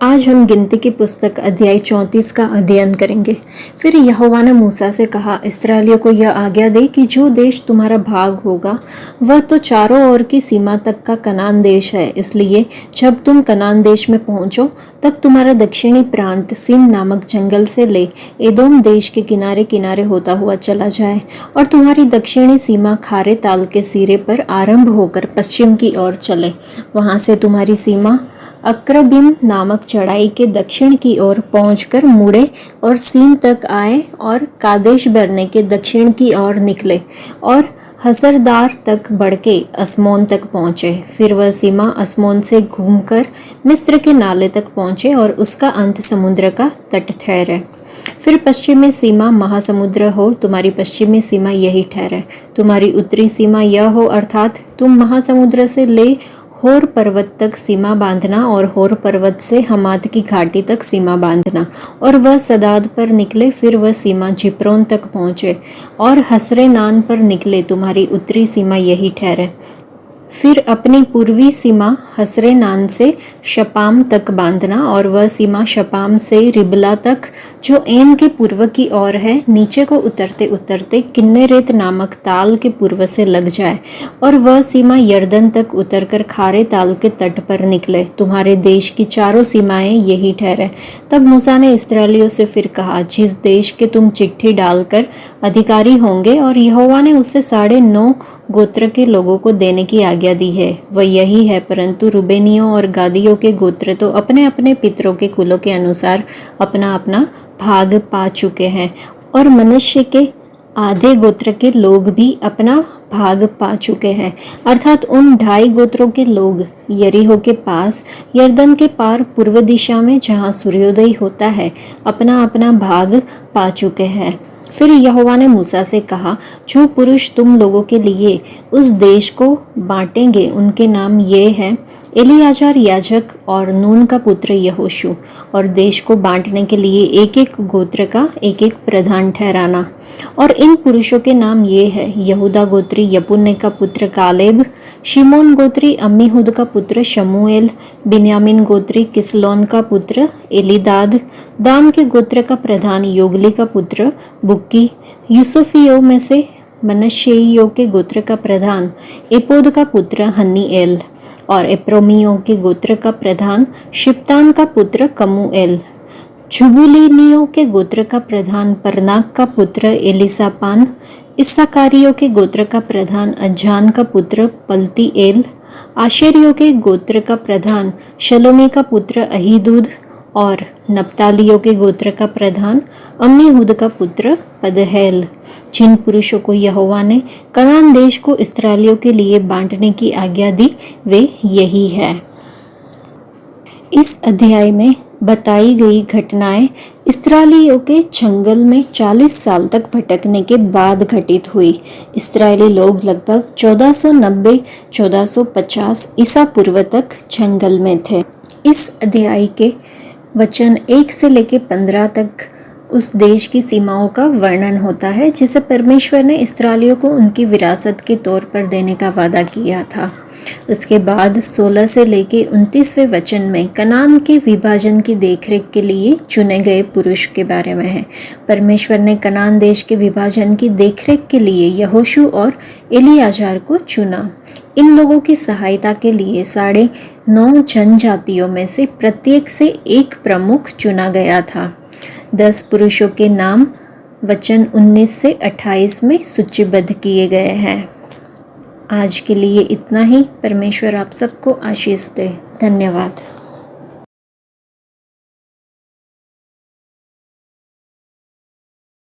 आज हम गिनती की पुस्तक अध्याय 34 का अध्ययन करेंगे। फिर यहोवा ने मूसा से कहा, इस्राएलियों को यह आज्ञा दे कि जो देश तुम्हारा भाग होगा वह तो चारों ओर की सीमा तक का कनान देश है। इसलिए जब तुम कनान देश में पहुंचो तब तुम्हारा दक्षिणी प्रांत सीन नामक जंगल से ले एदोम देश के किनारे किनारे होता हुआ चला जाए और तुम्हारी दक्षिणी सीमा खारे ताल के सिरे पर आरंभ होकर पश्चिम की ओर चले। वहां से तुम्हारी सीमा अक्रबिम नामक चढ़ाई के दक्षिण की ओर पहुंचकर मुड़े और सीन तक आए और कादेश बरने के दक्षिण की ओर निकले और हसरदार तक बढ़ के अस्मोन तक पहुंचे। फिर वह सीमा अस्मोन से घूमकर मिस्र के नाले तक पहुंचे और उसका अंत समुद्र का तट ठहरे। फिर पश्चिमी सीमा महासमुद्र हो, तुम्हारी पश्चिमी सीमा यही ठहरे। तुम्हारी उत्तरी सीमा यह हो, अर्थात तुम महासमुद्र से ले होर पर्वत तक सीमा बांधना और होर पर्वत से हमात की घाटी तक सीमा बांधना। और वह सदाद पर निकले, फिर वह सीमा जिप्रोन तक पहुँचे और हसरेनान पर निकले। तुम्हारी उत्तरी सीमा यही ठहरे। फिर अपनी पूर्वी सीमा हसरेनान से शपाम तक बांधना और वह सीमा शपाम से रिबला तक जो एन के पूर्व की ओर है नीचे को उतरते उतरते किन्नेरेत नामक ताल के पूर्व से लग जाए और वह सीमा यर्दन तक उतरकर खारे ताल के तट पर निकले। तुम्हारे देश की चारों सीमाएं यही ठहरे। तब मूसा ने इस्राएलियों से फिर कहा, जिस देश के तुम चिट्ठी डालकर अधिकारी होंगे और यहोवा ने उसे 9.5 गोत्र के लोगों को देने की आज्ञा दी है वह यही है, परंतु रुबेनियों और गादियों के गोत्र तो अपने अपने पितरों के कुलों के अनुसार अपना अपना भाग पा चुके हैं और मनुष्य के आधे गोत्र के लोग भी अपना भाग पा चुके हैं, अर्थात उन 2.5 गोत्रों के लोग यरीहो के पास यर्दन के पार पूर्व दिशा में जहाँ सूर्योदय होता है अपना अपना भाग पा चुके हैं। फिर यहोवा ने मूसा से कहा, जो पुरुष तुम लोगों के लिए उस देश को बांटेंगे उनके नाम ये हैं, एलियाजार याजक और नून का पुत्र यहोशू, और देश को बांटने के लिए एक एक गोत्र का एक एक प्रधान ठहराना। और इन पुरुषों के नाम ये है, यहूदा गोत्री यपुन्ने का पुत्र कालेब, शिमोन गोत्री अम्मीहुद का पुत्र शमूएल, बिन्यामीन गोत्री किसलोन का पुत्र एलीदाद, दान के गोत्र का प्रधान योगली का पुत्र बुक्की, यूसुफियों में से मनश्शेइयों के गोत्र का प्रधान एपोद का पुत्र हन्नीएल, और एप्रोमियों के गोत्र का प्रधान शिप्तान का पुत्र कमूएल, जुबुलीनियों के गोत्र का प्रधान परनाक का पुत्र एलिसापान, इस्साकारियों के गोत्र का प्रधान अज्जान का पुत्र पलतीएल, आशेरियों के गोत्र का प्रधान शलोमे का पुत्र अहीदूद, और नप्तालियों के गोत्र का प्रधान अम्मीहुद का पुत्र पदहेल। जिन पुरुषों को यहोवा ने कनान देश को इस्राएलियों के लिए बांटने की आज्ञा दी वे यही है। इस अध्याय में बताई गई घटनाएं इस्राएलियों के जंगल में 40 साल तक भटकने के बाद घटित हुई। इस्राएली लोग लगभग 1490-1450 ईसा पूर्व तक जंगल में थे। इस अध्याय के वचन 1 से लेकर 15 तक उस देश की सीमाओं का वर्णन होता है जिसे परमेश्वर ने इस्राएलियों को उनकी विरासत के तौर पर देने का वादा किया था। उसके बाद 16 से लेकर 29वें वचन में कनान के विभाजन की देखरेख के लिए चुने गए पुरुष के बारे में है। परमेश्वर ने कनान देश के विभाजन की देखरेख के लिए यहोशू और एलियाजार को चुना। इन लोगों की सहायता के लिए 9.5 जनजातियों में से प्रत्येक से एक प्रमुख चुना गया था। 10 पुरुषों के नाम वचन 19 से 28 में सूचीबद्ध किए गए हैं। आज के लिए इतना ही। परमेश्वर आप सबको आशीष दे। धन्यवाद।